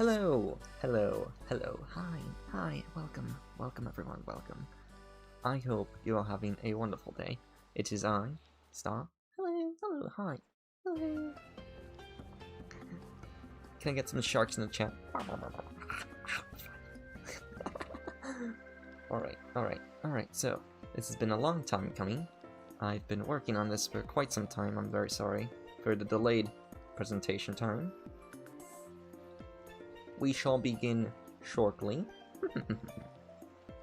Hello, hello, hello, hi, welcome everyone, welcome. I hope you're all having a wonderful day. It is I, Star. Hello, hi, hello. Can I get some sharks in the chat? Alright, so this has been a long time coming. I've been working on this for quite some time. I'm very sorry for the delayed presentation time. We shall begin shortly.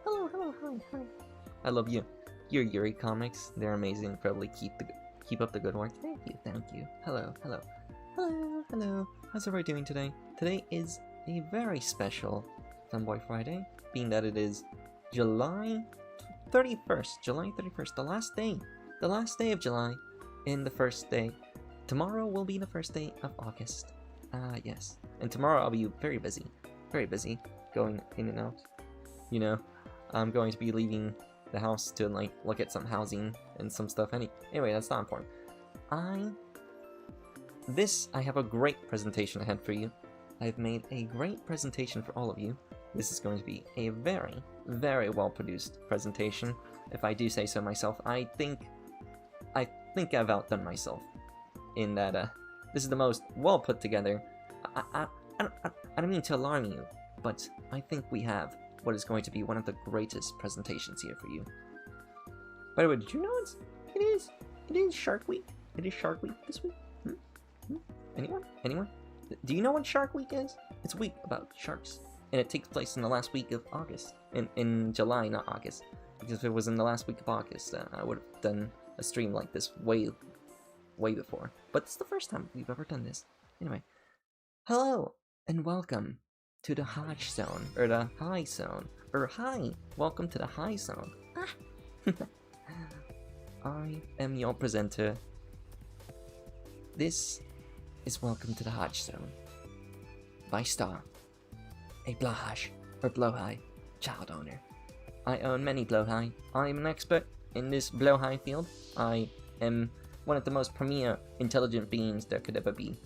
Hello, hi. I love you. Your Yuri comics, they're amazing. Probably keep up the good work. Thank you. Hello. How's everybody doing today? Today is a very special Femboy Friday, being that it is July 31st, the last day of July, and the first day. Tomorrow will be the first day of August. Yes. And tomorrow I'll be very busy, going in and out. You know, I'm going to be leaving the house to, like, look at some housing and some stuff. Anyway, that's not important. I have a great presentation ahead for you. I've made a great presentation for all of you. This is going to be a very, very well-produced presentation. If I do say so myself, I think I've outdone myself in that, this is the most well put together. I don't mean to alarm you, but I think we have what is going to be one of the greatest presentations here for you. By the way, did you know it is Shark Week? It is Shark Week this week? Anyone? Do you know what Shark Week is? It's a week about sharks, and it takes place in the last week of August. In July, not August. Because if it was in the last week of August, I would have done a stream like this way before. But it's the first time we've ever done this. Anyway, hello and welcome to the Haj Zone, or the High Zone, or hi, welcome to the High Zone. I am your presenter. This is Welcome to the Haj Zone by Star, a blahaj or blowhigh child owner. I own many blowhigh. I am an expert in this blowhigh field. I am one of the most premier intelligent beings there could ever be,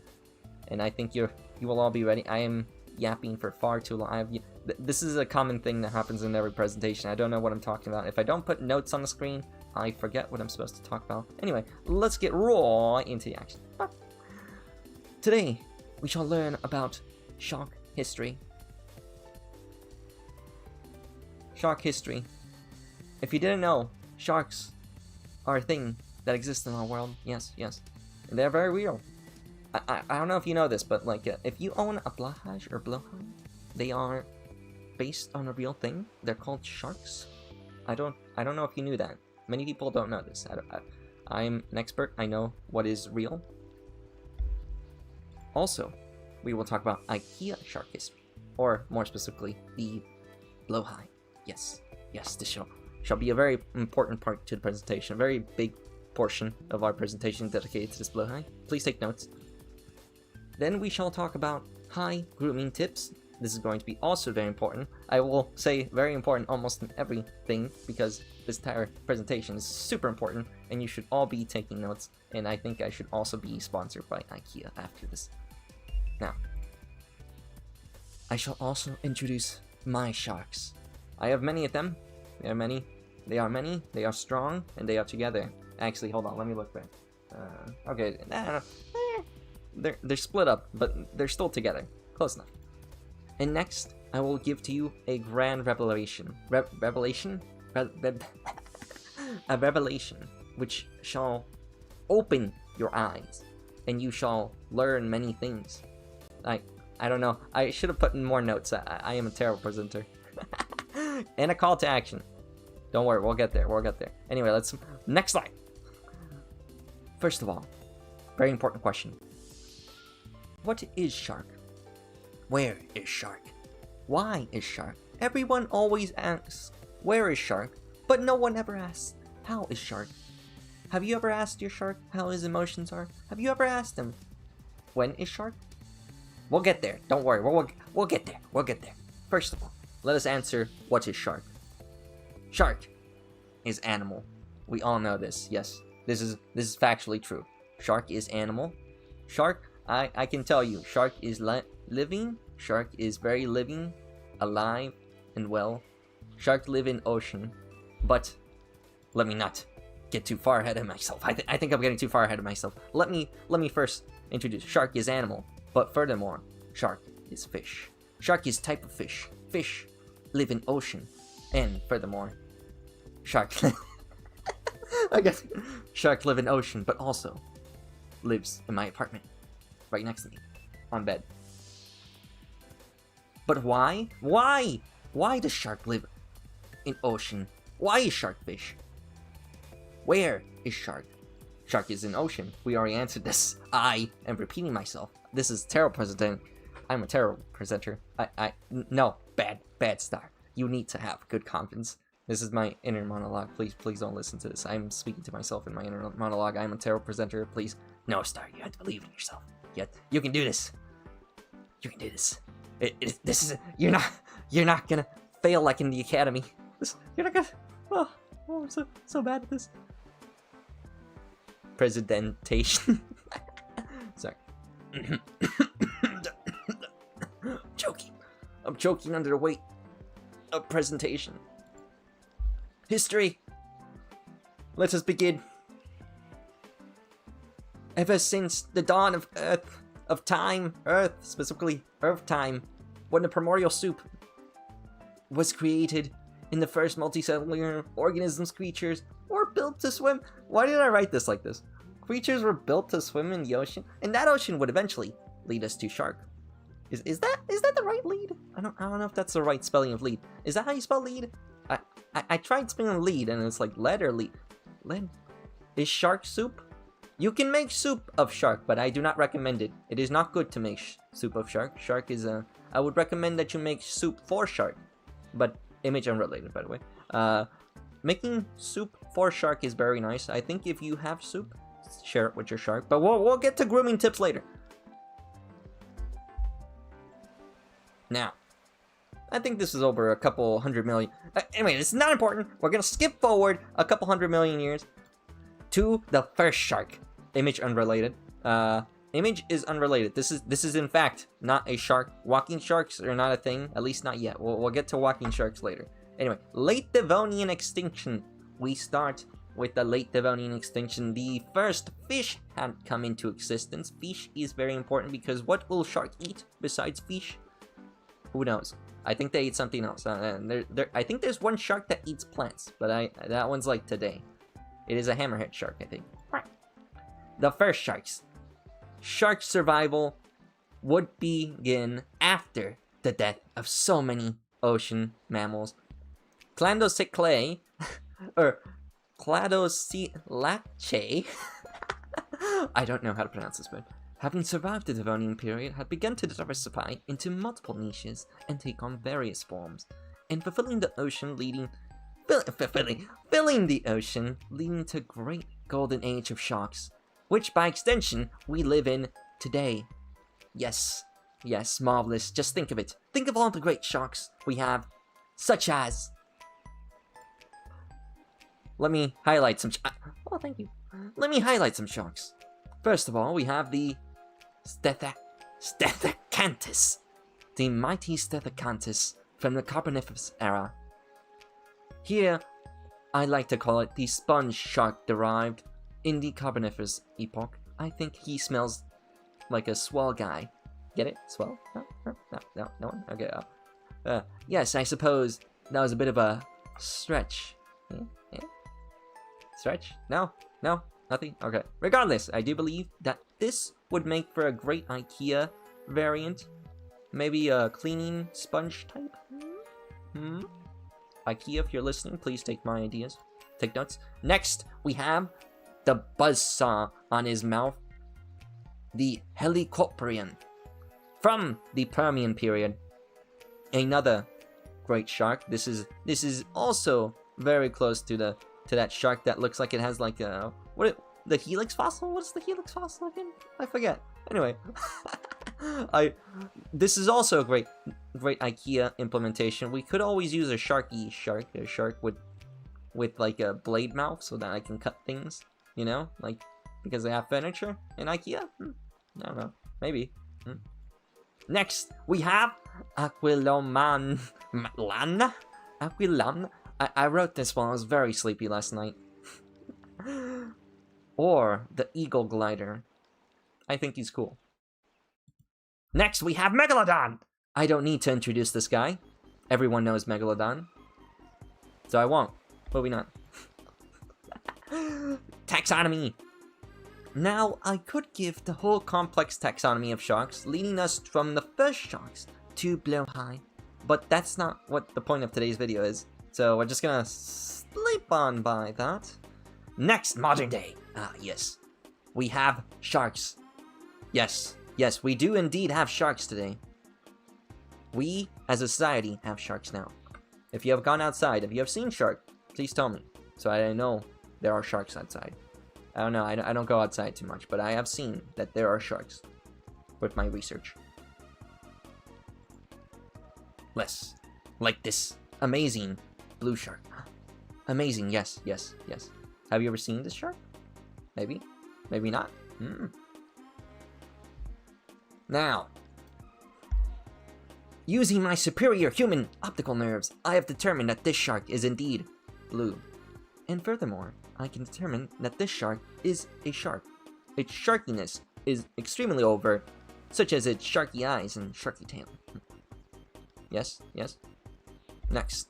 and I think you will all be ready. I am yapping for far too long. This is a common thing that happens in every presentation. I don't know what I'm talking about. If I don't put notes on the screen, I forget what I'm supposed to talk about. Anyway, let's get right into the action. Today, we shall learn about shark history. Shark history. If you didn't know, sharks are a thing that exists in our world. Yes. And they're very real. I don't know if you know this, but like, if you own a blahaj or blowhigh, they are based on a real thing. They're called sharks. I don't know if you knew that. Many people don't know this. I'm an expert. I know what is real. Also, we will talk about IKEA shark history, or more specifically, the blowhigh. Yes, this shall be a very important part to the presentation. A very big portion of our presentation dedicated to this blowhigh. Please take notes. Then we shall talk about high grooming tips. This is going to be also very important. I will say very important almost in everything, because this entire presentation is super important, and you should all be taking notes. And I think I should also be sponsored by IKEA after this. Now, I shall also introduce my sharks. I have many of them. They are many. They are strong, and they are together. Actually, hold on. Let me look back. Okay. They're split up, but they're still together. Close enough. And next, I will give to you a grand revelation. A revelation which shall open your eyes, and you shall learn many things. I don't know. I should have put in more notes. I am a terrible presenter. And a call to action. Don't worry, we'll get there. Anyway, let's next slide. First of all, very important question. What is shark? Where is shark? Why is shark? Everyone always asks, where is shark? But no one ever asks, how is shark? Have you ever asked your shark how his emotions are? Have you ever asked him, when is shark? We'll get there. Don't worry. We'll get there. First of all, let us answer, what is shark? Shark is animal. We all know this. Yes, this is factually true. Shark is animal. Shark, I can tell you, shark is living. Shark is very living, alive, and well. Shark live in ocean, but let me not get too far ahead of myself. I think I'm getting too far ahead of myself. Let me first introduce shark is animal, but furthermore, shark is fish. Shark is type of fish. Fish live in ocean, and furthermore, shark. I guess shark live in ocean, but also lives in my apartment, right next to me, on bed. But why? Why? Why does shark live in ocean? Why is shark fish? Where is shark? Shark is in ocean. We already answered this. I am repeating myself. This is terrible presenting. I'm a terrible presenter. No, bad Star. You need to have good confidence. This is my inner monologue. Please don't listen to this. I'm speaking to myself in my inner monologue. I'm a terrible presenter. Please. No, Star, you have to believe in yourself. You can do this. You can do this. This is you're not gonna fail like in the academy. You're not gonna. Oh, I'm so bad at this. Presentation. Sorry. I'm choking under the weight of presentation. History. Let us begin. Ever since the dawn of Earth, specifically Earth time, when the primordial soup was created in the first multicellular organisms, creatures were built to swim. Why did I write this like this? Creatures were built to swim in the ocean, and that ocean would eventually lead us to shark. Is that the right lead? I don't know if that's the right spelling of lead. Is that how you spell lead? I tried spelling lead, and it's like lead or lead. Lead? Is shark soup? You can make soup of shark, but I do not recommend it. It is not good to make soup of shark. Shark is I would recommend that you make soup for shark, but image unrelated, by the way. Making soup for shark is very nice. I think if you have soup, share it with your shark. But we'll get to grooming tips later. Now, I think this is over a couple 100 million. Anyway, it's not important. We're gonna skip forward a couple 100 million years to the first shark. Image unrelated. Image is unrelated. This is in fact not a shark. Walking sharks are not a thing, at least not yet. We'll get to walking sharks later. Anyway, late Devonian extinction. We start with the late Devonian extinction. The first fish had come into existence. Fish is very important because what will shark eat besides fish? Who knows? I think they eat something else. I think there's one shark that eats plants, but that one's like today. It is a hammerhead shark, I think. The first sharks. Shark survival would begin after the death of so many ocean mammals. Cladocelaceae, or Cladocelaceae, I don't know how to pronounce this word, having survived the Devonian period, had begun to diversify into multiple niches and take on various forms, and filling the ocean leading to great golden age of sharks, which by extension we live in today. Yes, marvelous. Just think of it. Think of all the great sharks we have, such as. Let me highlight some. Oh, thank you. Let me highlight some sharks. First of all, we have the Stethacanthes, the mighty Stethacanthes from the Carboniferous era. Here, I like to call it the sponge shark derived in the Carboniferous epoch. I think he smells like a swell guy. Get it? Swell? No one? Okay. Yes, I suppose that was a bit of a stretch. Yeah? Stretch? No, nothing? Okay. Regardless, I do believe that this would make for a great IKEA variant. Maybe a cleaning sponge type? IKEA, if you're listening, please take my ideas. Take notes. Next, we have the buzzsaw on his mouth. The Helicoprion from the Permian period. Another great shark. This is also very close to that shark that looks like it has like a the helix fossil. What's the helix fossil again? I forget. Anyway, this is also a great IKEA implementation. We could always use a shark, a shark with like a blade mouth so that I can cut things. You know, like because they have furniture in IKEA. I don't know. Maybe. Next, we have Aquiloman... Lan? Aquilam? I wrote this while I was very sleepy last night. Or the Eagle Glider. I think he's cool. Next, we have Megalodon! I don't need to introduce this guy. Everyone knows Megalodon. So I won't. Moving on. Taxonomy! Now, I could give the whole complex taxonomy of sharks, leading us from the first sharks to blowhigh. But that's not what the point of today's video is. So we're just gonna sleep on by that. Next, modern day. Ah, yes. We have sharks. Yes, yes, we do indeed have sharks today. We, as a society, have sharks now. If you have gone outside, if you have seen shark, please tell me. So I know there are sharks outside. I don't know, I don't go outside too much, but I have seen that there are sharks with my research. Less. Like this amazing blue shark. Amazing, yes, yes, yes. Have you ever seen this shark? Maybe? Maybe not? Now, using my superior human optical nerves, I have determined that this shark is indeed blue. And furthermore, I can determine that this shark is a shark. Its sharkiness is extremely overt, such as its sharky eyes and sharky tail. Yes, yes. Next.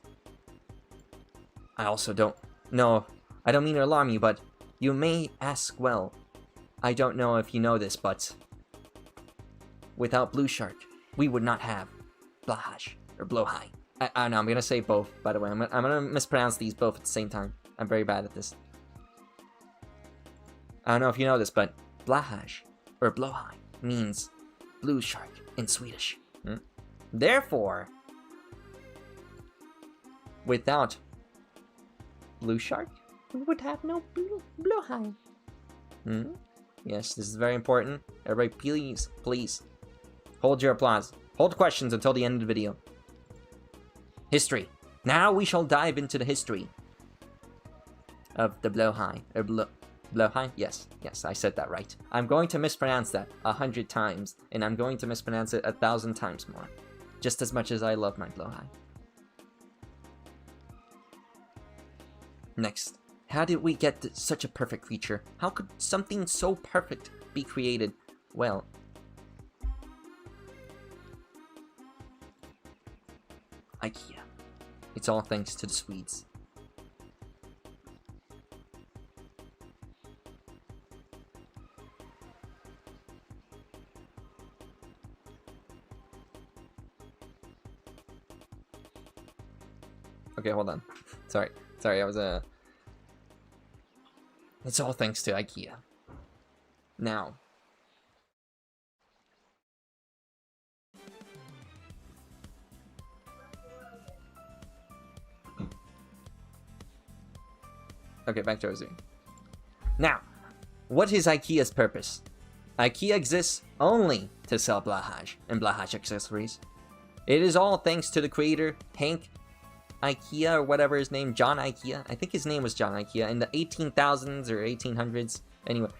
I also don't... No, I don't mean to alarm you, but you may ask well. I don't know if you know this, but... without blue shark, we would not have blahaj, or blowhigh. I don't know, I'm gonna say both, by the way. I'm gonna mispronounce these both at the same time. I'm very bad at this. I don't know if you know this, but blahaj, or blowhigh, means blue shark in Swedish. Therefore, without blue shark, we would have no blowhigh. Yes, this is very important. Everybody, please, please, hold your applause. Hold questions until the end of the video. History. Now we shall dive into the history of the blowhigh. Or blowhigh? Yes, yes, I said that right. I'm going to mispronounce that 100 times, and I'm going to mispronounce it 1,000 times more. Just as much as I love my blowhigh. Next. How did we get such a perfect creature? How could something so perfect be created? Well... IKEA. It's all thanks to the Swedes. Okay, hold on. Sorry, I was It's all thanks to IKEA. Now. Okay, back to our zoo. Now, what is IKEA's purpose? IKEA exists only to sell blahaj and blahaj accessories. It is all thanks to the creator, Hank IKEA, or whatever his name, John IKEA. I think his name was John IKEA in the 18,000s or 1800s. Anyway,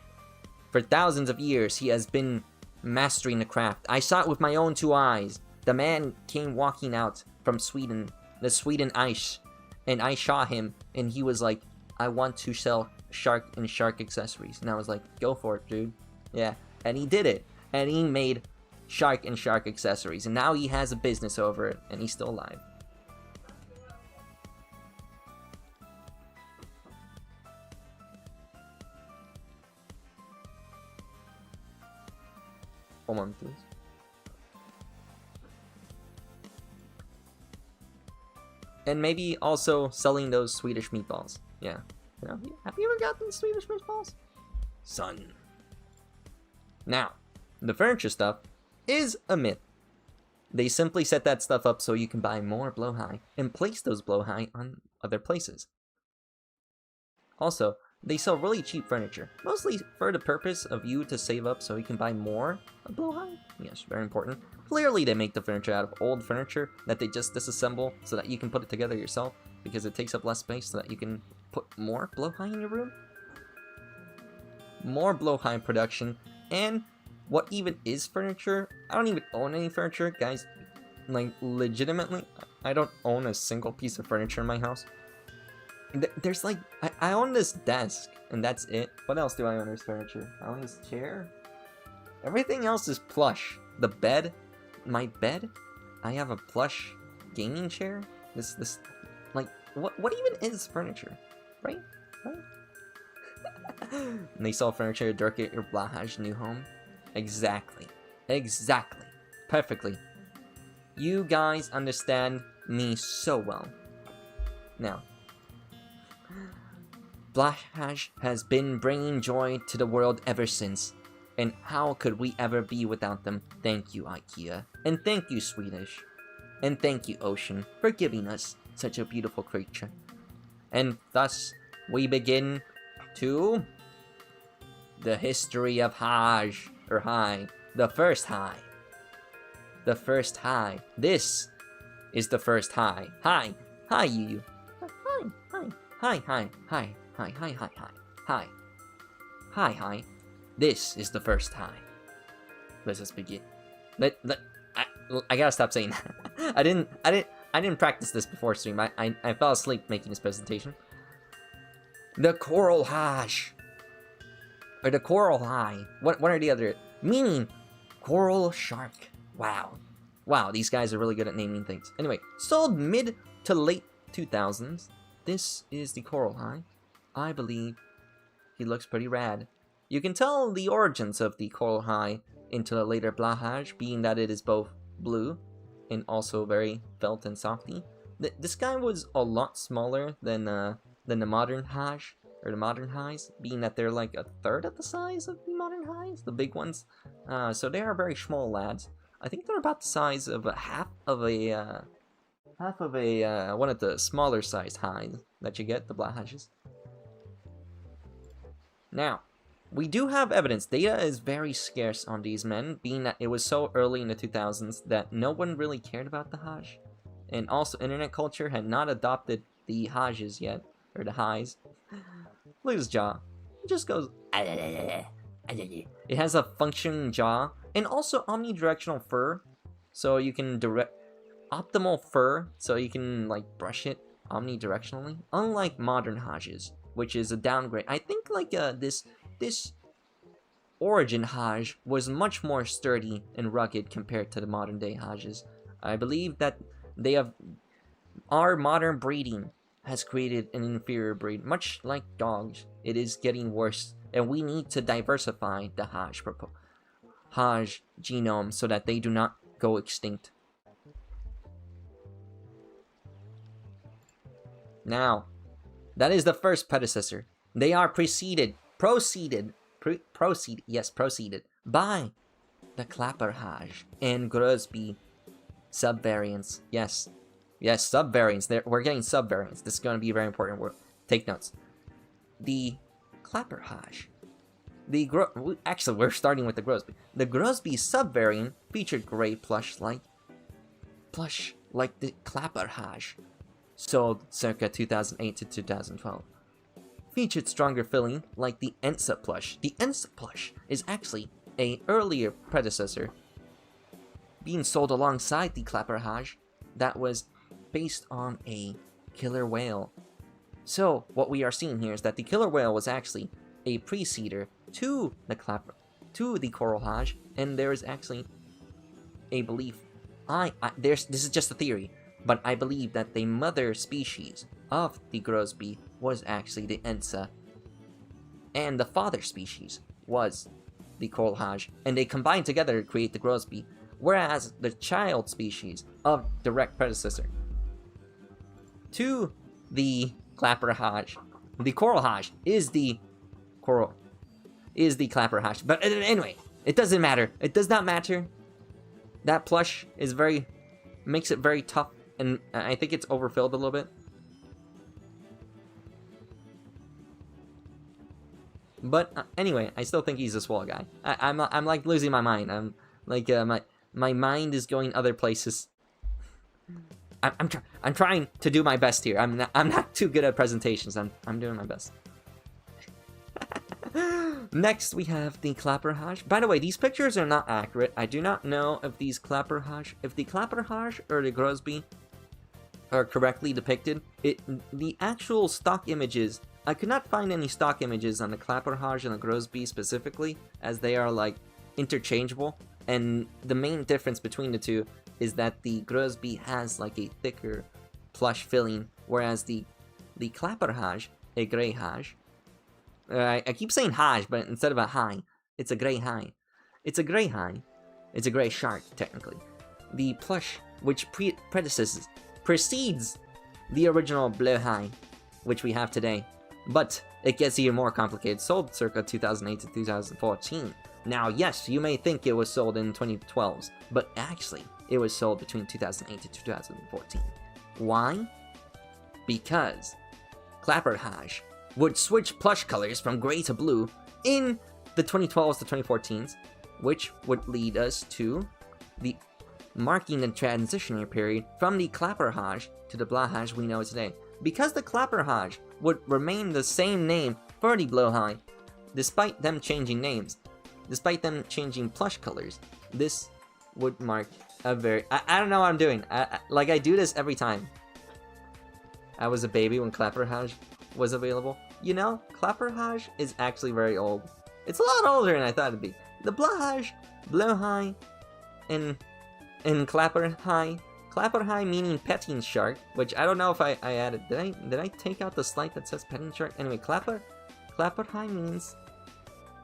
for thousands of years, he has been mastering the craft. I saw it with my own 2 eyes. The man came walking out from Sweden, the Sweden Ice, and I saw him, and he was like, I want to sell shark and shark accessories. And I was like, go for it, dude. Yeah, and he did it. And he made shark and shark accessories. And now he has a business over it, and he's still alive. Hold on, please. And maybe also selling those Swedish meatballs. Yeah. You know, have you ever gotten Swedish meatballs? Son. Now, the furniture stuff is a myth. They simply set that stuff up so you can buy more blowhigh and place those blowhigh on other places. Also, they sell really cheap furniture, mostly for the purpose of you to save up so you can buy more blowhigh. Yes, very important. Clearly they make the furniture out of old furniture that they just disassemble so that you can put it together yourself, because it takes up less space so that you can put more blowhigh in your room. More blowhigh production, and what even is furniture? I don't even own any furniture, guys. Like, legitimately, I don't own a single piece of furniture in my house. There's like, I own this desk, and that's it. What else do I own as furniture? I own this chair. Everything else is plush. The bed, my bed, I have a plush gaming chair. This, like, what even is furniture? Right? And they sell furniture, Dirk at your blahaj new home. Exactly. Perfectly. You guys understand me so well. Now, blahaj has been bringing joy to the world ever since. And how could we ever be without them? Thank you, IKEA. And thank you, Swedish. And thank you, Ocean, for giving us such a beautiful creature. And thus, we begin to the history of Haj, or High, the first High. The first High. This is the first High. Hi, you. Hi. This is the first High. Let's just begin. I gotta stop saying that. I didn't practice this before stream. I fell asleep making this presentation. The Coral Haj. Or the Coral High. What are the other? Meaning, Coral Shark. Wow, these guys are really good at naming things. Anyway, sold mid to late 2000s. This is the Coral High. I believe he looks pretty rad. You can tell the origins of the Coral High into the later blahaj, being that it is both blue and also very felt and softy. This guy was a lot smaller than the modern Haj, or the modern Highs, being that they're like a third of the size of the modern Highs, the big ones. So they are very small lads. I think they're about the size of half of a one of the smaller sized Highs that you get, the blahajes. Now, we do have evidence. Data is very scarce on these men, being that it was so early in the 2000s that no one really cared about the Haj. And also, internet culture had not adopted the Hajes yet, or the Highs. Look at his jaw. It just goes... It has a functioning jaw, and also omnidirectional fur, so you can optimal fur, so you can, like, brush it omnidirectionally. Unlike modern Hajes, which is a downgrade. I think, like, this origin Haj was much more sturdy and rugged compared to the modern day Hajes. I believe that our modern breeding has created an inferior breed. Much like dogs, it is getting worse, and we need to diversify the Haj genome so that they do not go extinct. Now, that is the first predecessor. They are preceded by the Clapper Haj and Grosby subvariants. Yes, subvariants. We're getting subvariants. This is going to be very important. Take notes. The Clapper Haj. Actually, we're starting with the Grosby. The Grosby subvariant featured gray plush like the Clapper Haj, sold circa 2008 to 2012. Featured stronger filling like the Ensa plush. The Ensa plush is actually an earlier predecessor, being sold alongside the Clapper Haj that was based on a killer whale. So what we are seeing here is that the killer whale was actually a preceder to the Coral Haj, and there is actually a belief. This is just a theory, but I believe that the mother species of the Grosby was actually the Ensa, and the father species was the Coral Haj, and they combined together to create the Grosby, whereas the child species of direct predecessor to the Clapper Haj, the Coral Haj, is the Clapper Haj. But anyway, it doesn't matter. It does not matter. That plush is makes it very tough, and I think it's overfilled a little bit. But anyway, I still think he's a swole guy. I'm like losing my mind. I'm like my mind is going other places. I'm trying to do my best here. I'm not too good at presentations. I'm doing my best. Next, we have the clapperhaj. By the way, these pictures are not accurate. I do not know if the clapperhaj or the grosby are correctly depicted. The actual stock images, I could not find any stock images on the clapperhaj and the grosby specifically, as they are like interchangeable. And the main difference between the two is that the grosby has like a thicker plush filling, whereas the clapperhaj, a grey haj, I keep saying haj, but instead of a high, it's a grey high. It's a grey high. It's a grey shark, technically. The plush, which precedes the original blahaj, which we have today. But it gets even more complicated. Sold circa 2008 to 2014. Now, yes, you may think it was sold in 2012s, but actually, it was sold between 2008 to 2014. Why? Because clapperhaj would switch plush colors from gray to blue in the 2012s to 2014s, which would lead us to the marking the transitionary period from the clapperhaj to the blahaj we know today. Because the clapperhaj would remain the same name for the blahaj, despite them changing names, despite them changing plush colors, this would mark a very... I don't know what I'm doing. I do this every time. I was a baby when clapperhaj was available. You know, clapperhaj is actually very old. It's a lot older than I thought it'd be. The blahaj, and clapperhaj meaning petting shark, which I don't know if I added. Did I take out the slide that says petting shark? Anyway, clapperhaj means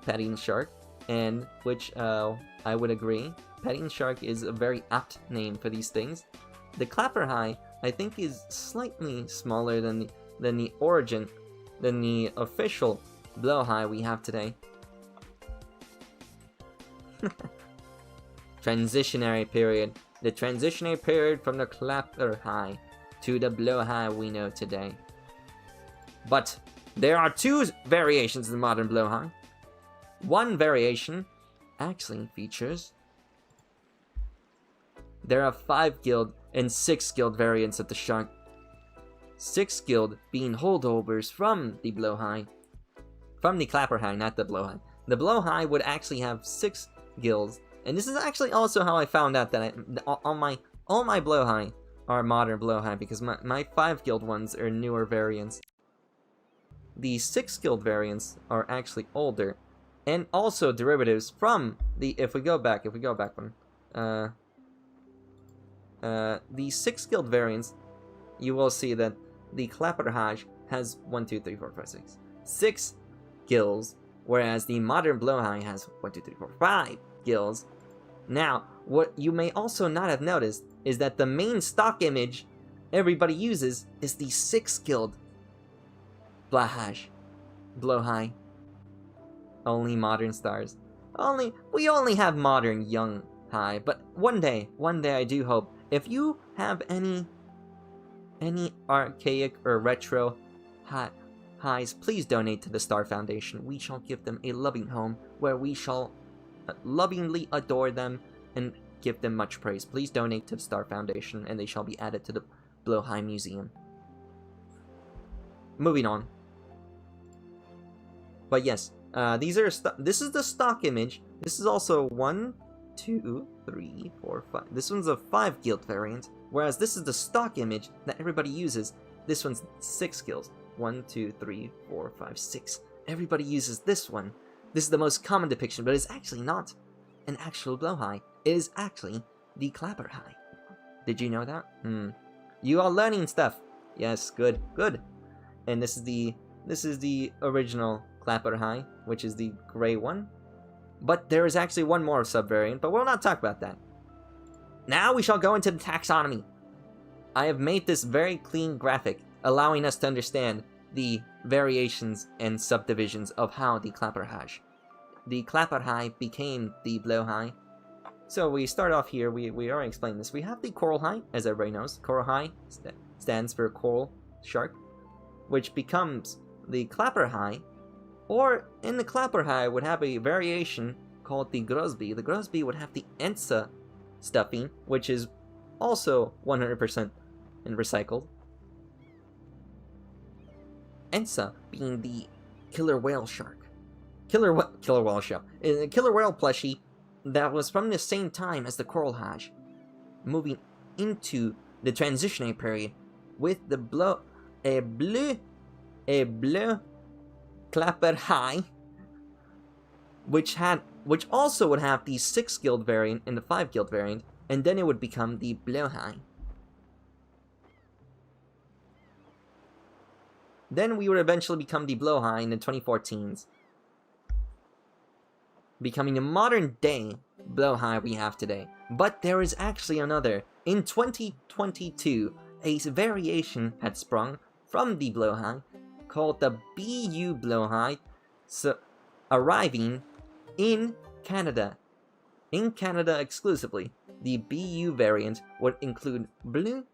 petting shark, and which I would agree. Petting shark is a very apt name for these things. The clapperhaj, I think, is slightly smaller than the origin, than the official blowhigh we have today. Transitionary period. The transitionary period from the clapperhaj to the blowhigh we know today. But there are two variations of the modern blowhigh. One variation actually features... There are 5 guild and 6 guild variants of the shark. 6 guild being holdovers from the blowhigh. From the clapperhaj, not the blowhigh. The blowhigh would actually have 6 guilds. And this is actually also how I found out that all my blowhigh are modern blowhigh, because my 5 guild ones are newer variants. The 6 guild variants are actually older, and also derivatives from the, if we go back one, the 6 guild variants, you will see that the clapperhaj has 1, 2, 3, 4, 5, 6 guilds, whereas the modern blowhigh has 1, 2, 3, 4, 5 guilds. Now, what you may also not have noticed is that the main stock image everybody uses is the 6 guild blowhigh. Only modern stars. We only have modern young high, but one day I do hope, if you have any archaic or retro highs, please donate to the Star Foundation. We shall give them a loving home where we shall lovingly adore them and give them much praise. Please donate to the Star Foundation and they shall be added to the Blowhigh Museum. Moving on. But yes, this is the stock image. This is also 1, 2, 3, 4, 5. This one's a 5 guild variant, whereas this is the stock image that everybody uses. This one's 6 guilds. 1, 2, 3, 4, 5, 6. Everybody uses this one. This is the most common depiction, but it's actually not an actual blowhigh. It is actually the clapperhaj. Did you know that? You are learning stuff. Yes, good. And this is the original clapperhaj, which is the gray one. But there is actually one more subvariant, but we'll not talk about that. Now we shall go into the taxonomy. I have made this very clean graphic, allowing us to understand the variations and subdivisions of how the clapperhaj became the blowhigh. So we start off here, we already explained this. We have the coral high, as everybody knows. Coral high stands for coral shark, which becomes the clapperhaj, or in the clapperhaj would have a variation called the grosby. The grosby would have the ensa stuffing, which is also 100% recycled. Ensa being the killer whale shark. Killer whale shell. A killer whale plushie that was from the same time as the coral haj, moving into the transitionary period with the blue clapper high, which also would have the 6 guild variant and the 5 guild variant, and then it would become the blahaj. Then we would eventually become the blahaj in the 2014s, becoming the modern day blahaj we have today. But there is actually another. In 2022, a variation had sprung from the blahaj called the BU blahaj, arriving in Canada. In Canada exclusively, the BU variant would include blue,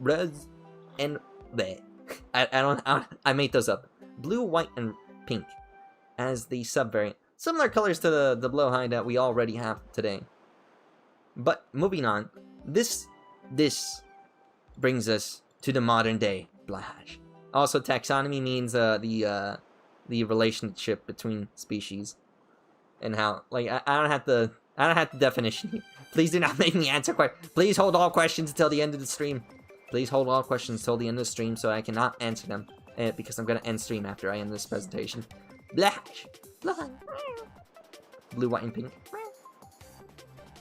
red, and bleh. I made those up. Blue, white, and pink as the subvariant. Similar colors to the blowhide that we already have today. But moving on, this brings us to the modern day blahaj. Also, taxonomy means the relationship between species, and how I don't have the definition. Please do not make me answer questions. Please hold all questions until the end of the stream. Please hold all questions till the end of the stream so I cannot answer them, because I'm going to end stream after I end this presentation. Blahaj. Blue, white, and pink.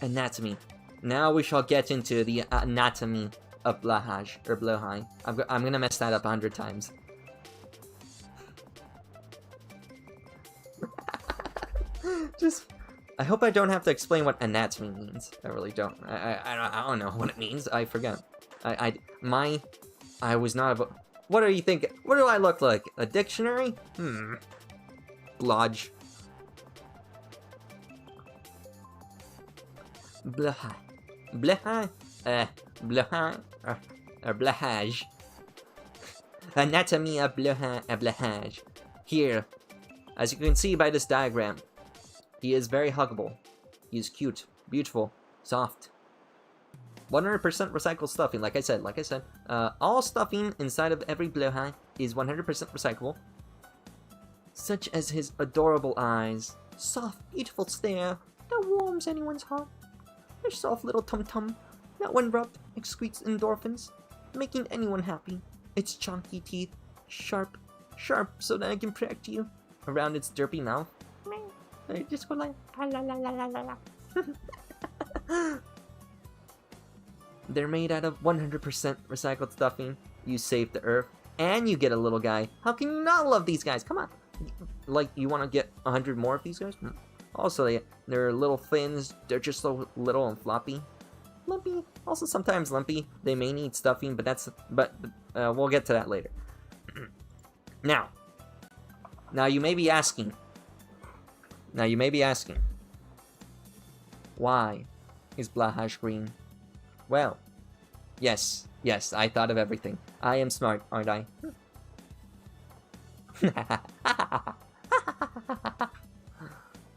Anatomy. Now we shall get into the anatomy of blahaj, or blowhide. I'm going to mess that up 100 times. I hope I don't have to explain what anatomy means. I really don't. I don't know what it means. I forget. I was not a... What do you think? What do I look like? A dictionary? Blahaj. Blahaj. Blahaj? Blahaj? Blahaj. Anatomy of blahaj. Here, as you can see by this diagram, he is very huggable. He is cute, beautiful, soft. 100% recycled stuffing, like I said. All stuffing inside of every blowhide is 100% recyclable. Such as his adorable eyes, soft, beautiful stare that warms anyone's heart, their soft little tum-tum that when rubbed excretes endorphins, making anyone happy. Its chunky teeth, sharp so that I can protect you. Around its derpy mouth, I just go like la la la la la la. They're made out of 100% recycled stuffing. You save the earth, and you get a little guy. How can you not love these guys? Come on. Like, you want to get 100 more of these guys? Also, they're little fins. They're just so little and floppy. Lumpy. Also, sometimes lumpy. They may need stuffing, but we'll get to that later. Now you may be asking. Why is blahaj green? Well, yes, I thought of everything. I am smart, aren't I?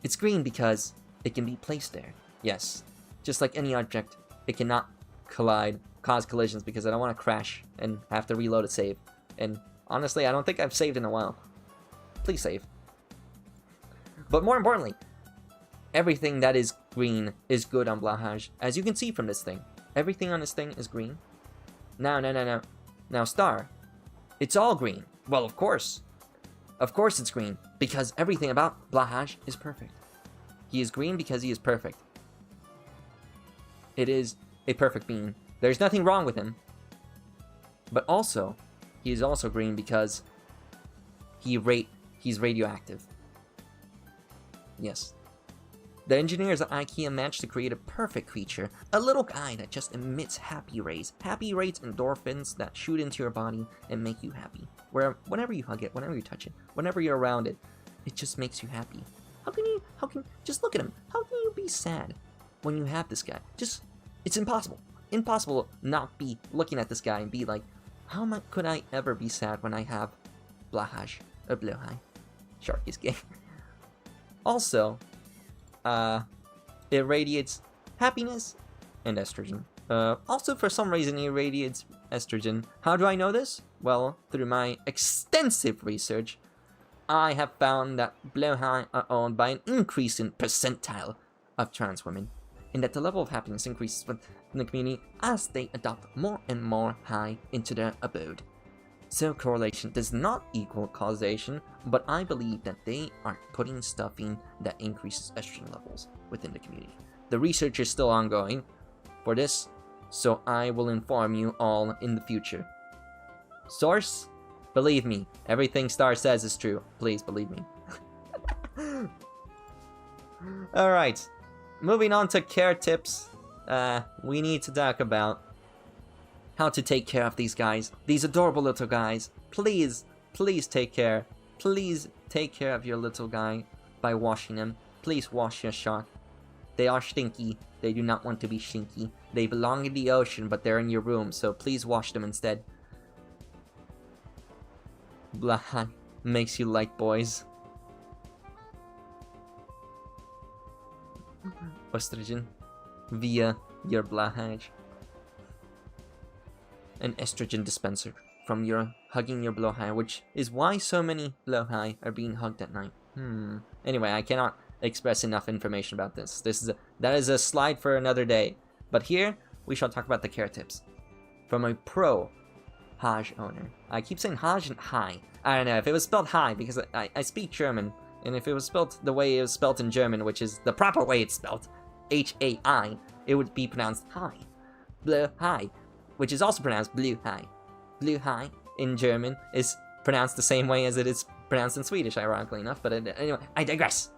It's green because it can be placed there. Yes, just like any object, it cannot cause collisions, because I don't want to crash and have to reload a save. And honestly, I don't think I've saved in a while. Please save. But more importantly, everything that is green is good on blahaj. As you can see from this thing, everything on this thing is green. Now, Star, it's all green. Well, of course. Of course it's green, because everything about blahaj is perfect. He is green because he is perfect. It is a perfect being. There's nothing wrong with him. But also, he is also green because he's radioactive. Yes. The engineers at IKEA managed to create a perfect creature, a little guy that just emits happy rays endorphins that shoot into your body and make you happy. Whenever you hug it, whenever you touch it, whenever you're around it, it just makes you happy. Just look at him. How can you be sad when you have this guy? It's impossible. Impossible not be looking at this guy and be like, how could I ever be sad when I have blahaj, or blowhide? Shark is gay. Also, it radiates happiness and estrogen. Also, for some reason, it radiates estrogen. How do I know this? Well, through my extensive research I have found that blahaj are owned by an increasing percentile of trans women, and that the level of happiness increases within the community as they adopt more and more high into their abode. So correlation does not equal causation, but I believe that they are putting stuffing that increases estrogen levels within the community. The research is still ongoing for this, so I will inform you all in the future. Source? Believe me, everything Star says is true. Please believe me. Alright, moving on to care tips. We need to talk about how to take care of these guys. These adorable little guys. Please, please take care. Please take care of your little guy by washing them. Please wash your shark. They are stinky. They do not want to be stinky. They belong in the ocean, but they're in your room, so please wash them instead. Blahaj makes you like boys. Estrogen via your blahaj. An estrogen dispenser from your hugging your blahaj, which is why so many blahaj are being hugged at night. Anyway, I cannot express enough information about this. That is a slide for another day. But here we shall talk about the care tips from a pro Haj owner. I keep saying Haj and Hai. I don't know if it was spelled Hai because I speak German, and if it was spelled the way it was spelled in German, which is the proper way it's spelled, H-A-I, it would be pronounced Hai. Blahaj, which is also pronounced Blahaj. Blahaj in German is pronounced the same way as it is pronounced in Swedish, ironically enough, but anyway, I digress.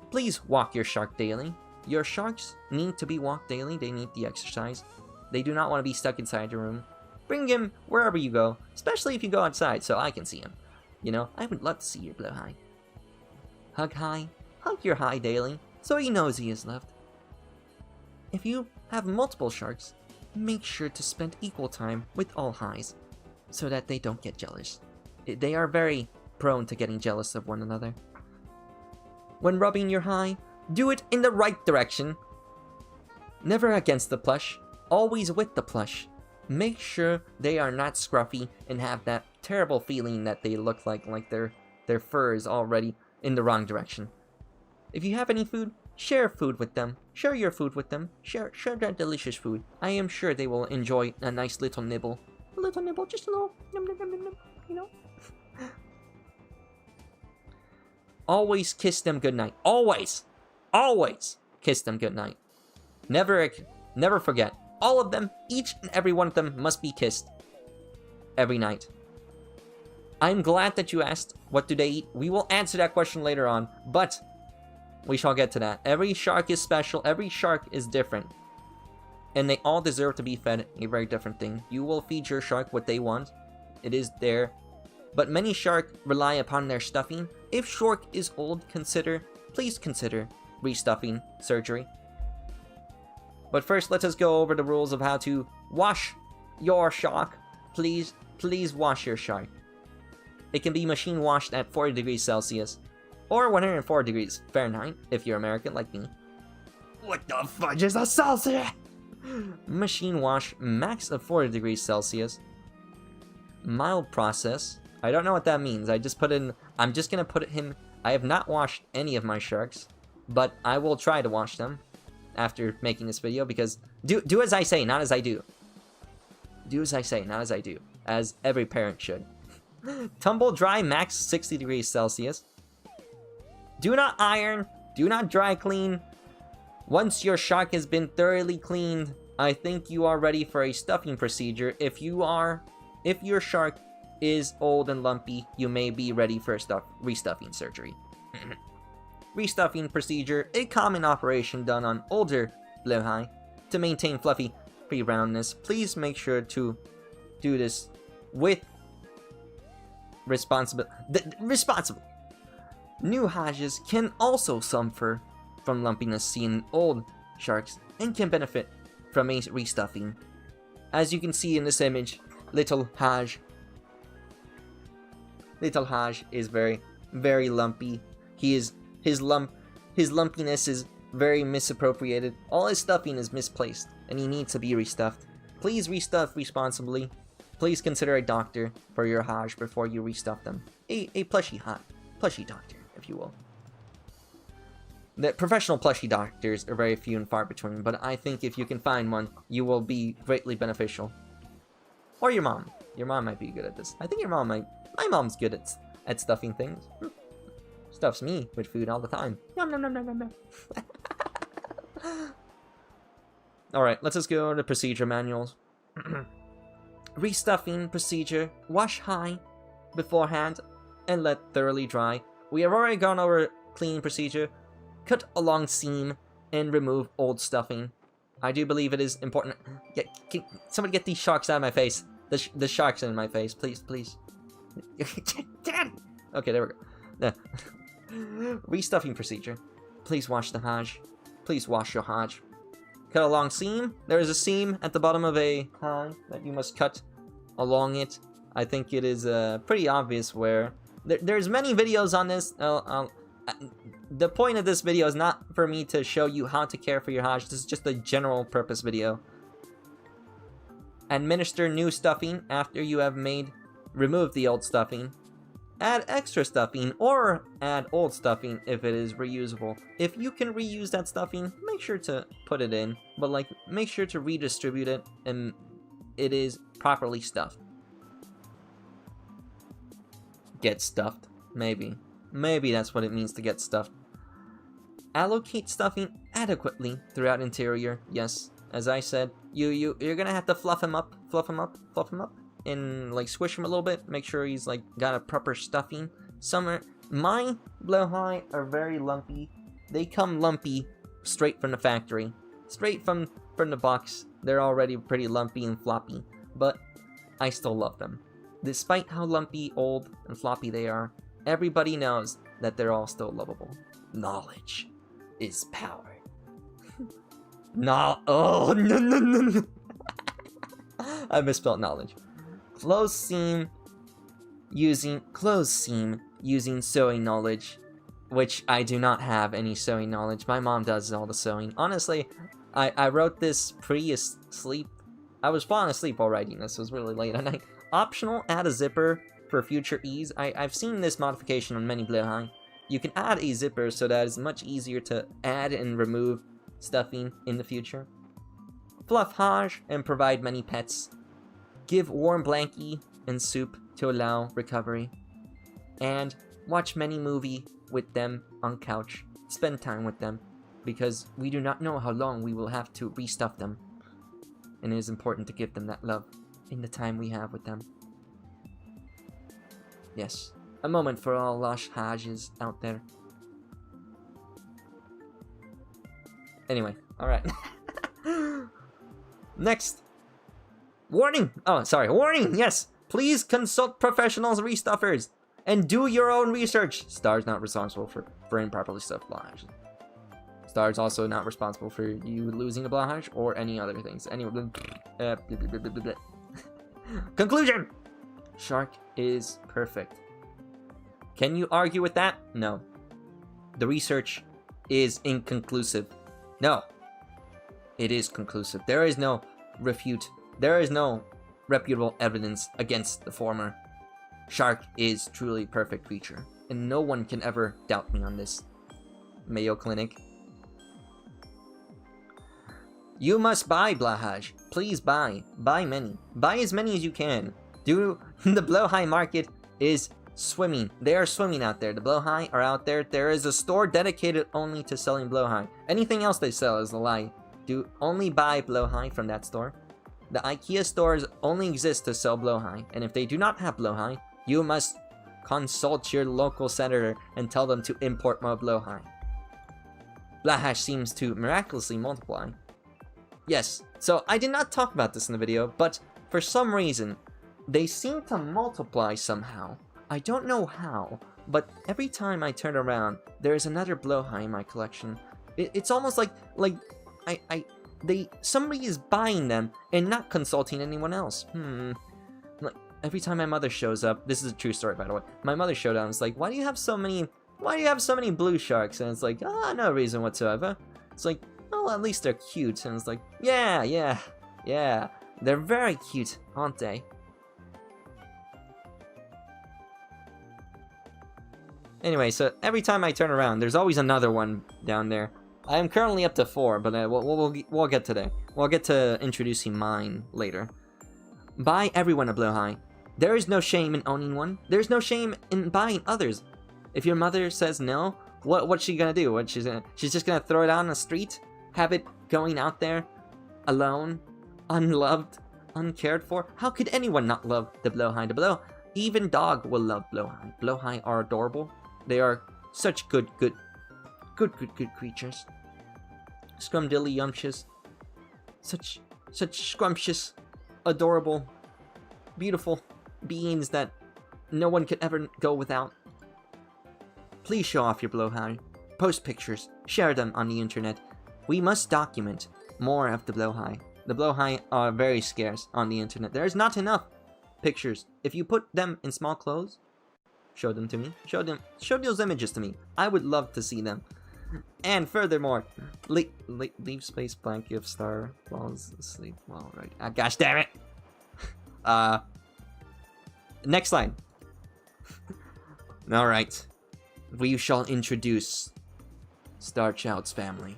Please walk your shark daily. Your sharks need to be walked daily. They need the exercise. They do not want to be stuck inside your room. Bring him wherever you go, especially if you go outside so I can see him. You know, I would love to see your blahaj. Hug Hai. Hug your Hai daily so he knows he is loved. If you have multiple sharks, make sure to spend equal time with all Hais so that they don't get jealous. They are very prone to getting jealous of one another. When rubbing your Hai, do it in the right direction. Never against the plush, always with the plush. Make sure they are not scruffy and have that terrible feeling that they look like their fur is already in the wrong direction. If you have any food, share food with them. Share your food with them. Share that delicious food. I am sure they will enjoy a nice little nibble. A little nibble, just a little num num num num, you know? Always kiss them goodnight. Always! Always kiss them goodnight. Never forget. All of them, each and every one of them must be kissed. Every night. I'm glad that you asked, what do they eat? We will answer that question later on, but we shall get to that. Every shark is special. Every shark is different. And they all deserve to be fed a very different thing. You will feed your shark what they want. It is there. But many sharks rely upon their stuffing. If shark is old, please consider restuffing surgery. But first, let us go over the rules of how to wash your shark. Please wash your shark. It can be machine washed at 40 degrees Celsius or 104 degrees Fahrenheit if you're American like me. What the fudge is a Celsius? Machine wash, max of 40 degrees Celsius. Mild process. I don't know what that means. I'm just gonna put him. I have not washed any of my sharks, but I will try to wash them after making this video, because do as I say, not as I do. Do as I say, not as I do, as every parent should. Tumble dry, max 60 degrees Celsius. Do not iron, do not dry clean. Once your shark has been thoroughly cleaned, I think you are ready for a stuffing procedure. If your shark is old and lumpy, you may be ready for restuffing surgery. Restuffing procedure, a common operation done on older blahaj to maintain fluffy pre-roundness. Please make sure to do this with responsible. New Hajes can also suffer from lumpiness seen in old sharks and can benefit from a restuffing. As you can see in this image, little Haj is very, very lumpy. His lumpiness is very misappropriated. All his stuffing is misplaced, and he needs to be restuffed. Please restuff responsibly. Please consider a doctor for your Haj before you restuff them. a plushy doctor, if you will. The professional plushy doctors are very few and far between, but I think if you can find one, you will be greatly beneficial. Or your mom. Your mom might be good at this. I think your mom might... My mom's good at stuffing things. Stuffs me with food all the time. Yum, nom, nom, nom, nom, nom. Alright, let's just go to procedure manuals. Restuffing procedure. Wash high beforehand and let thoroughly dry. We have already gone over cleaning procedure. Cut a long seam and remove old stuffing. I do believe it is important. Somebody get these sharks out of my face. The sharks in my face, please, please. Dad! Okay, there we go. Restuffing procedure. Please wash the haj. Please wash your haj. Cut a long seam. There is a seam at the bottom of a haj that you must cut along it. I think it is pretty obvious where. There's many videos on this. The point of this video is not for me to show you how to care for your haj. This is just a general purpose video. Administer new stuffing after you have removed the old stuffing. Add extra stuffing or add old stuffing if it is reusable. If you can reuse that stuffing, make sure to put it in, but like make sure to redistribute it and it is properly stuffed. Get stuffed, maybe. Maybe that's what it means to get stuffed. Allocate stuffing adequately throughout interior. Yes, as I said, you're gonna have to fluff him up, and like squish him a little bit. Make sure he's like got a proper stuffing. My blowhigh are very lumpy. They come lumpy straight from the factory, straight from the box. They're already pretty lumpy and floppy, but I still love them. Despite how lumpy, old, and floppy they are, everybody knows that they're all still lovable. Knowledge is power. Oh, no. I misspelled knowledge. Closed seam using sewing knowledge, which I do not have any sewing knowledge. My mom does all the sewing. Honestly, I wrote this pre-sleep. I was falling asleep while writing this. It was really late at night. Optional, add a zipper for future ease. I've seen this modification on many blowhigh. You can add a zipper so that it's much easier to add and remove stuffing in the future. Fluff haj and provide many pets. Give warm blankie and soup to allow recovery. And watch many movie with them on couch. Spend time with them because we do not know how long we will have to restuff them. And it is important to give them that love in the time we have with them. Yes, a moment for all lost hajes out there. Anyway, alright. Next. Warning! Oh, sorry. Warning! Yes! Please consult professionals restuffers and do your own research. Star's not responsible for improperly stuffed blahaj. Star's also not responsible for you losing a blahaj or any other things. Anyway, conclusion! Shark is perfect. Can you argue with that? No. The research is inconclusive. No. It is conclusive. There is no refute. There is no reputable evidence against the former. Shark is truly perfect creature, and no one can ever doubt me on this. Mayo Clinic. You must buy blahaj. Please buy. Buy many. Buy as many as you can. The blowhigh market is swimming. They are swimming out there. The blowhigh are out there. There is a store dedicated only to selling blowhigh. Anything else they sell is a lie. Do only buy blowhigh from that store. The IKEA stores only exist to sell blowhigh, and if they do not have blowhigh, you must consult your local senator and tell them to import more blowhigh. Blahaj seems to miraculously multiply. Yes, so I did not talk about this in the video, but for some reason, they seem to multiply somehow. I don't know how, but every time I turn around, there is another blowhigh in my collection. It's almost like somebody is buying them and not consulting anyone else. Like every time my mother shows up, this is a true story by the way. My mother showed up and was like, "Why do you have so many blue sharks?" And it's like, no reason whatsoever. It's like, "Oh, at least they're cute." And it's like, yeah, they're very cute, aren't they? Anyway, so every time I turn around, there's always another one down there. I am currently up to 4, but we'll get to that. We'll get to introducing mine later. Buy everyone a blowhigh. There is no shame in owning one. There's no shame in buying others. If your mother says no, what's she gonna do? She's just gonna throw it out on the street? Have it going out there, alone, unloved, uncared for? How could anyone not love the blowhigh? Even dog will love blowhigh. Blowhigh are adorable. They are such good creatures. Scrumdiddly yumptious. Such scrumptious, adorable, beautiful beings that no one could ever go without. Please show off your blowhigh. Post pictures. Share them on the internet. We must document more of the blowhigh. The blowhigh are very scarce on the internet. There's not enough pictures. If you put them in small clothes, show them to me. Show those images to me. I would love to see them. And furthermore, leave space blank if star falls asleep. Well, right. Ah, gosh damn it. Next slide. All right. We shall introduce Starchild's family.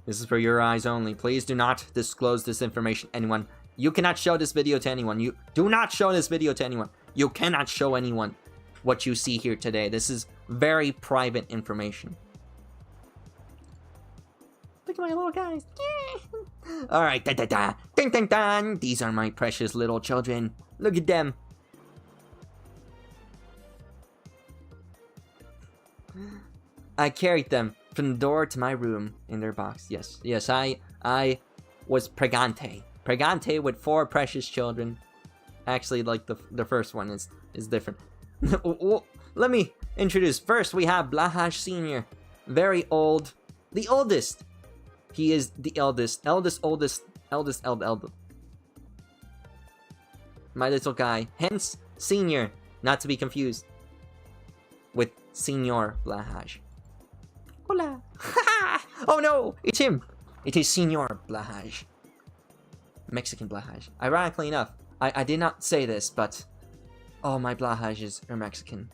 This is for your eyes only. Please do not disclose this information to anyone. You cannot show this video to anyone. You do not show this video to anyone. You cannot show anyone what you see here today. This is very private information. Look at my little guys. Yeah. All right. Dun, dun, dun. These are my precious little children. Look at them. I carried them from the door to my room in their box. Yes, I was pregante with 4 precious children. Actually, like the first one is different. Let me introduce. First, we have Blahaj Senior, very old, the oldest. He is the eldest. My little guy. Hence, Senior, not to be confused with Senor Blahaj. Hola. Oh no, it's him. It is Senor Blahaj. Mexican Blahaj. Ironically enough, I did not say this, but all my Blahajes are Mexican.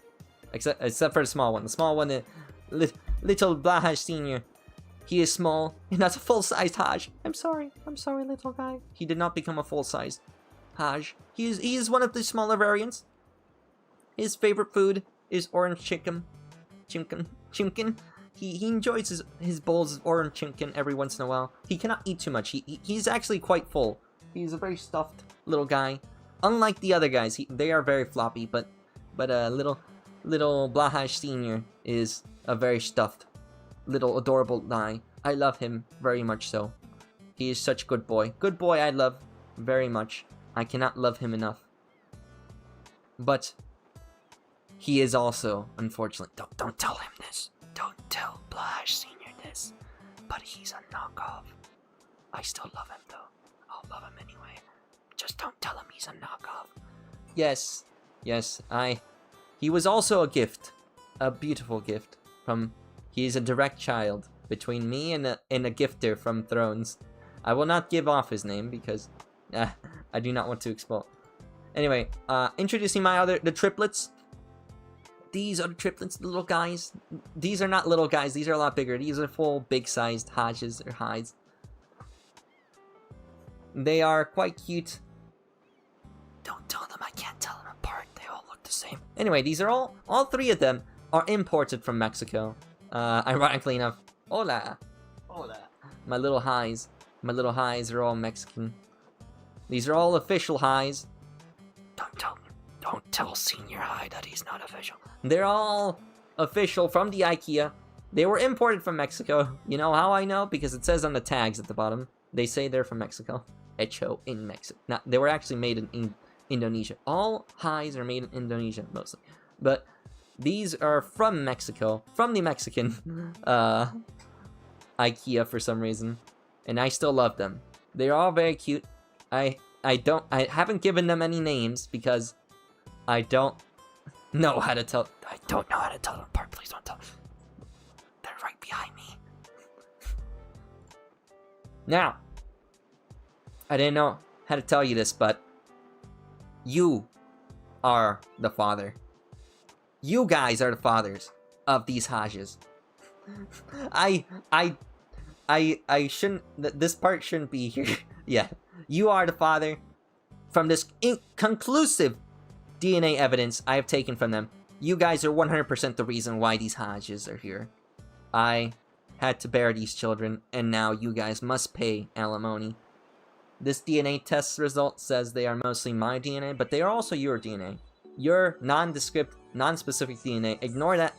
Except for the small one. The small one, the little Blahaj Senior. He is small, and that's a full-sized Haj. I'm sorry, little guy. He did not become a full-sized Haj. He is one of the smaller variants. His favorite food is orange chicken. Chimkin. He enjoys his bowls of orange chimkin every once in a while. He cannot eat too much. He's actually quite full. He's a very stuffed little guy. Unlike the other guys, they are very floppy, but little Blahaj Senior is a very stuffed, little adorable guy. I love him very much so. He is such a good boy. Good boy I love very much. I cannot love him enough. But he is also, unfortunately, don't tell him this. Don't tell Blahaj Senior this. But he's a knockoff. I still love him though. I'll love him anyway. Just don't tell him he's a knockoff. Yes, he was also a gift. A beautiful gift from... He is a direct child between me and a gifter from Thrones. I will not give off his name because I do not want to expose. Anyway, introducing the triplets. These are the triplets, the little guys. These are not little guys. These are a lot bigger. These are full, big-sized Hajes or Hides. They are quite cute. Don't tell them. I can't tell them apart. They all look the same. Anyway, these are all 3 of them are imported from Mexico. Ironically enough. Hola. My little highs are all Mexican. These are all official highs. Don't tell Senior High that he's not official. They're all official from the IKEA. They were imported from Mexico. You know how I know? Because it says on the tags at the bottom. They say they're from Mexico. Hecho in Mexico. Now, they were actually made in Indonesia. All highs are made in Indonesia, mostly. But these are from Mexico. From the Mexican IKEA for some reason. And I still love them. They're all very cute. I haven't given them any names because I don't know how to tell. I don't know how to tell them apart. Please don't tell them. They're right behind me. Now, I didn't know how to tell you this, but you are the father. You guys are the fathers of these Hajes. I shouldn't. This part shouldn't be here. Yeah, you are the father. From this conclusive DNA evidence I have taken from them, you guys are 100% the reason why these Hajes are here. I had to bear these children, and now you guys must pay alimony. This DNA test result says they are mostly my DNA, but they are also your DNA. Your nondescript, non-specific DNA. Ignore that.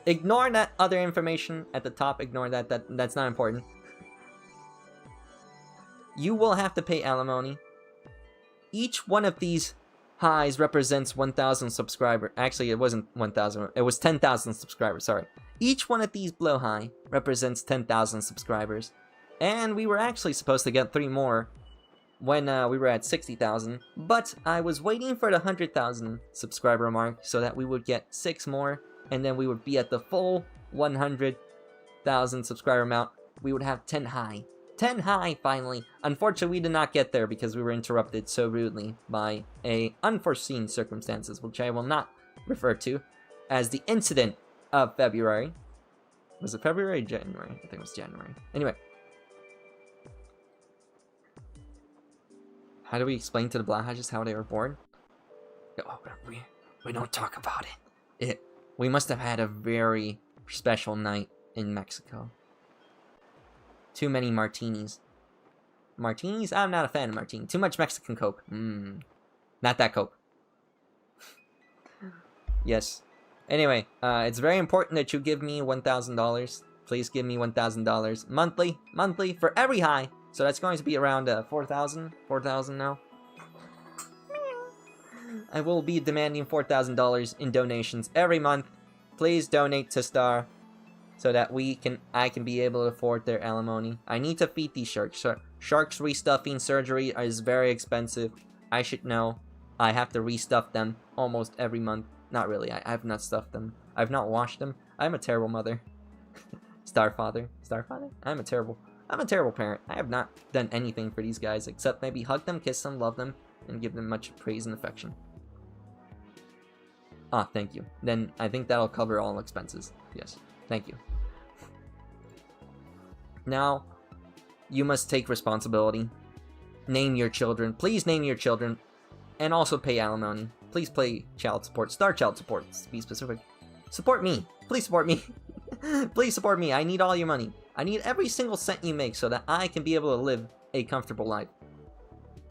Ignore that other information at the top. Ignore that. That's not important. You will have to pay alimony. Each one of these highs represents 1,000 subscribers. Actually, it wasn't 1,000. It was 10,000 subscribers. Sorry. Each one of these blow high represents 10,000 subscribers. And we were actually supposed to get 3 more when we were at 60,000. But I was waiting for the 100,000 subscriber mark so that we would get 6 more. And then we would be at the full 100,000 subscriber amount. We would have 10 high. 10 high, finally. Unfortunately, we did not get there because we were interrupted so rudely by unforeseen circumstances, which I will not refer to as the incident of February. Was it February or January? I think it was January. Anyway. How do we explain to the blahajes how they were born? Oh, we don't talk about it. We must have had a very special night in Mexico. Too many martinis. Martinis? I'm not a fan of martini. Too much Mexican Coke. Not that Coke. Yes. Anyway, it's very important that you give me $1,000. Please give me $1,000 monthly. Monthly for every high. So that's going to be around 4,000. 4,000 now. I will be demanding $4,000 in donations every month. Please donate to Star so that I can be able to afford their alimony. I need to feed these sharks. Sharks restuffing surgery is very expensive. I should know. I have to restuff them almost every month. Not really. I have not stuffed them. I've not washed them. I'm a terrible mother. Starfather. Starfather? I'm a terrible parent. I have not done anything for these guys except maybe hug them, kiss them, love them, and give them much praise and affection. Ah, thank you. Then I think that'll cover all expenses. Yes. Thank you. Now, you must take responsibility. Name your children. Please name your children. And also pay alimony. Please pay child support. Star child support, to be specific. Support me. Please support me. Please support me. I need all your money. I need every single cent you make so that I can be able to live a comfortable life.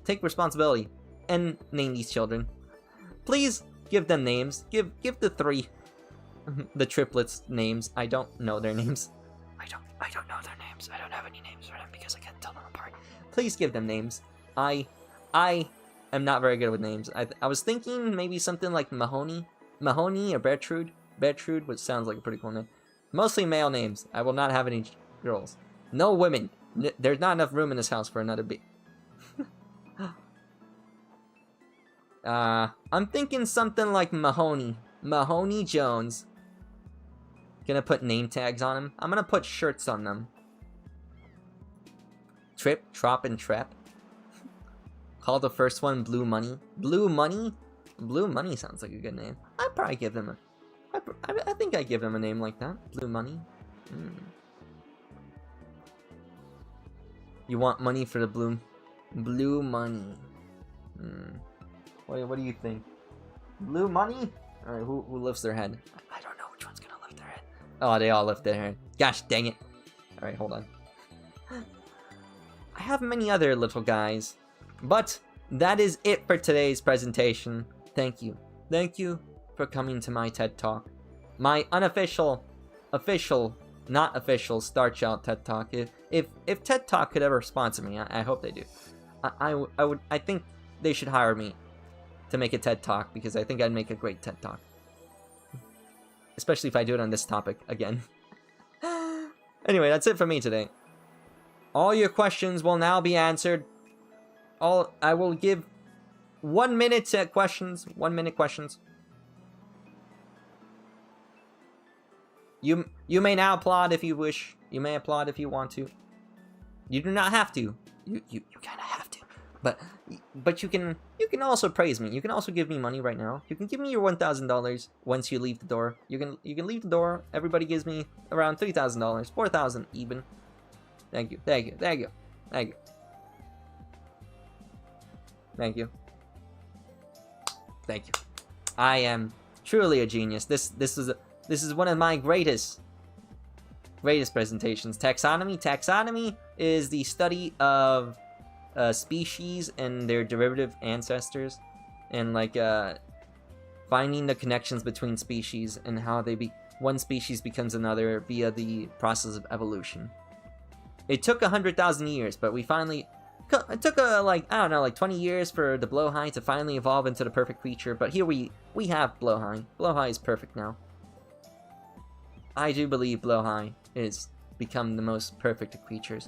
Take responsibility. And name these children. Please give them names. Give the 3. The triplets names. I don't know their names. I don't know their names. I don't have any names for them because I can't tell them apart. Please give them names. I am not very good with names. I was thinking maybe something like Mahoney or Bertrude. Bertrude, which sounds like a pretty cool name. Mostly male names. I will not have any girls. No women. There's not enough room in this house for another baby. I'm thinking something like Mahoney. Mahoney Jones. Gonna put name tags on him. I'm gonna put shirts on them. Trip, Trop, and Trap. Call the first one Blue Money. Blue Money? Blue Money sounds like a good name. I'd probably give them I think I'd give them a name like that. Blue Money. You want money for the Blue Money. What do you think? Blue Money? Alright, who lifts their head? I don't know which one's gonna lift their head. Oh, they all lift their head. Gosh dang it. Alright, hold on. I have many other little guys. But that is it for today's presentation. Thank you. Thank you for coming to my TED Talk. My unofficial, not official Starchild TED Talk. If TED Talk could ever sponsor me, I hope they do. I think they should hire me to make a TED Talk because I think I'd make a great TED Talk. Especially if I do it on this topic again. Anyway, that's it for me today. All your questions will now be answered. I will give 1 minute to questions. 1 minute questions. You may now applaud if you wish. You may applaud if you want to. You do not have to. You kind of have to. But you can also praise me. You can also give me money right now. You can give me your $1,000 once you leave the door. You can leave the door. Everybody gives me around $3,000, $4,000 even. Thank you, thank you, thank you, thank you, thank you, thank you. I am truly a genius. This is one of my greatest presentations. Taxonomy is the study of species and their derivative ancestors, and like finding the connections between species and how one species becomes another via the process of evolution. It took 100,000 years, but we finally... It took like, I don't know, like 20 years for the blowhigh to finally evolve into the perfect creature, but here we have blowhigh. Blowhigh is perfect now. I do believe blowhigh is become the most perfect of creatures.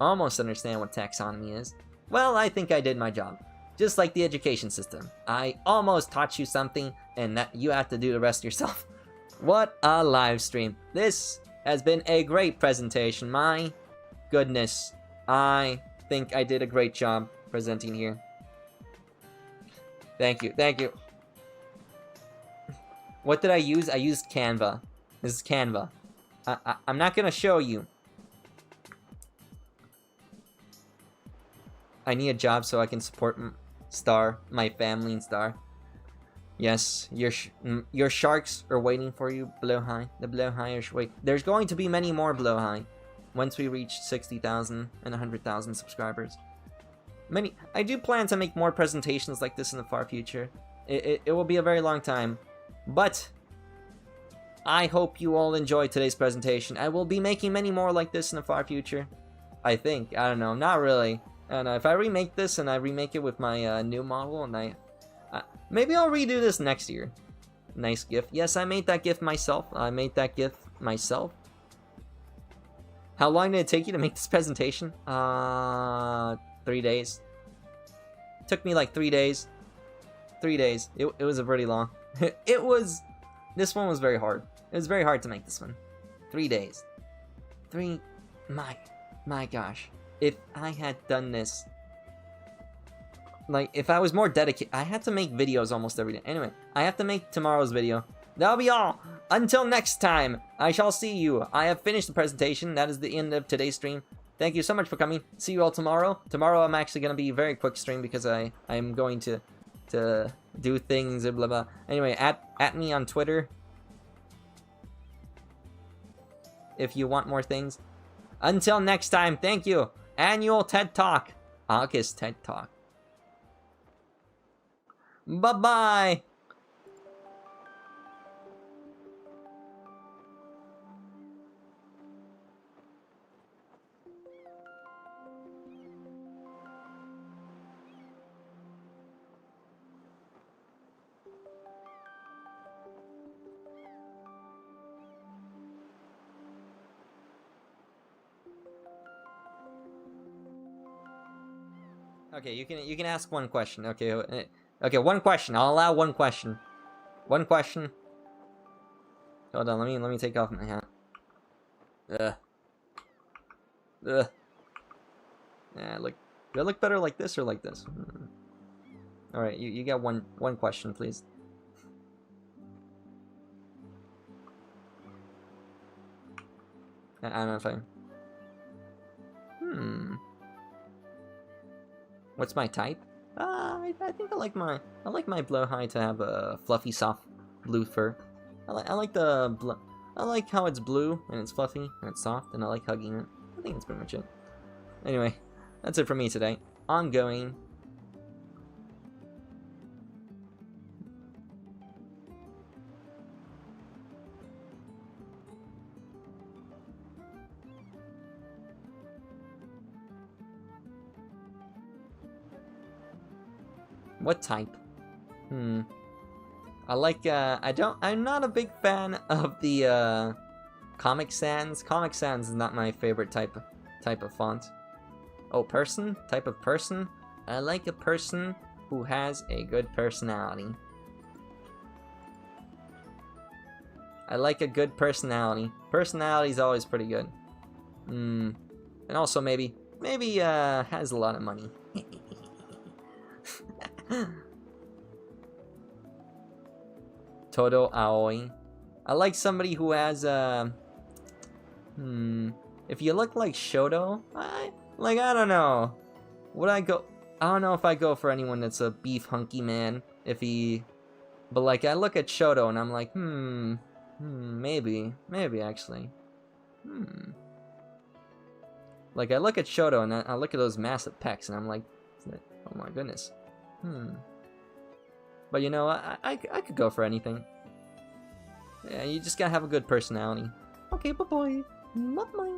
Almost understand what taxonomy is. Well, I think I did my job. Just like the education system. I almost taught you something, and that you have to do the rest yourself. What a live stream. This has been a great presentation. My goodness. I think I did a great job presenting here. Thank you, thank you. What did I use? I used Canva. This is Canva. I'm not gonna show you. I need a job so I can support Star, my family in Star. Yes, your sharks are waiting for you, blowhigh. The blowhigh are wait. There's going to be many more blowhigh once we reach 60,000 and 100,000 subscribers. I do plan to make more presentations like this in the far future. It will be a very long time, but I hope you all enjoyed today's presentation. I will be making many more like this in the far future. I think. I don't know. Not really. I don't know. If I remake this and I remake it with my new model, and maybe I'll redo this next year. Nice gift. Yes, I made that gift myself. How long did it take you to make this presentation? 3 days. Took me like 3 days. 3 days. It was a pretty long. This one was very hard. It was very hard to make this one. 3 days. My gosh. If I had done this, like, if I was more dedicated, I had to make videos almost every day. Anyway, I have to make tomorrow's video. That'll be all. Until next time, I shall see you. I have finished the presentation. That is the end of today's stream. Thank you so much for coming. See you all tomorrow. Tomorrow I'm actually going to be a very quick stream because I'm going to do things and blah blah. Anyway, at me on Twitter if you want more things. Until next time, thank you. Annual TED Talk. August TED Talk. Bye-bye. Okay, you can ask one question. Okay, okay, one question. I'll allow one question. One question. Hold on, let me take off my hat. Yeah, look. Do I look better like this or like this? All right, you got one question, please. I don't know if I. What's my type? I think I like my blowhigh to have a fluffy, soft blue fur. I like how it's blue and it's fluffy and it's soft, and I like hugging it. I think that's pretty much it. Anyway, that's it for me today. Ongoing. What type? I like, I'm not a big fan of the, Comic Sans. Comic Sans is not my favorite type of font. Oh, person? Type of person? I like a person who has a good personality. I like a good personality. Personality is always pretty good. And also maybe maybe has a lot of money. Todo Aoi. I like somebody who has if you look like Shoto, I don't know. Would I go? I don't know if I go for anyone that's a beef hunky man. If he, but like I look at Shoto and I'm like, maybe actually, Like I look at Shoto and I look at those massive pecs and I'm like, oh my goodness, But you know, I could go for anything. Yeah, you just gotta have a good personality. Okay, bye-bye. Bye-bye.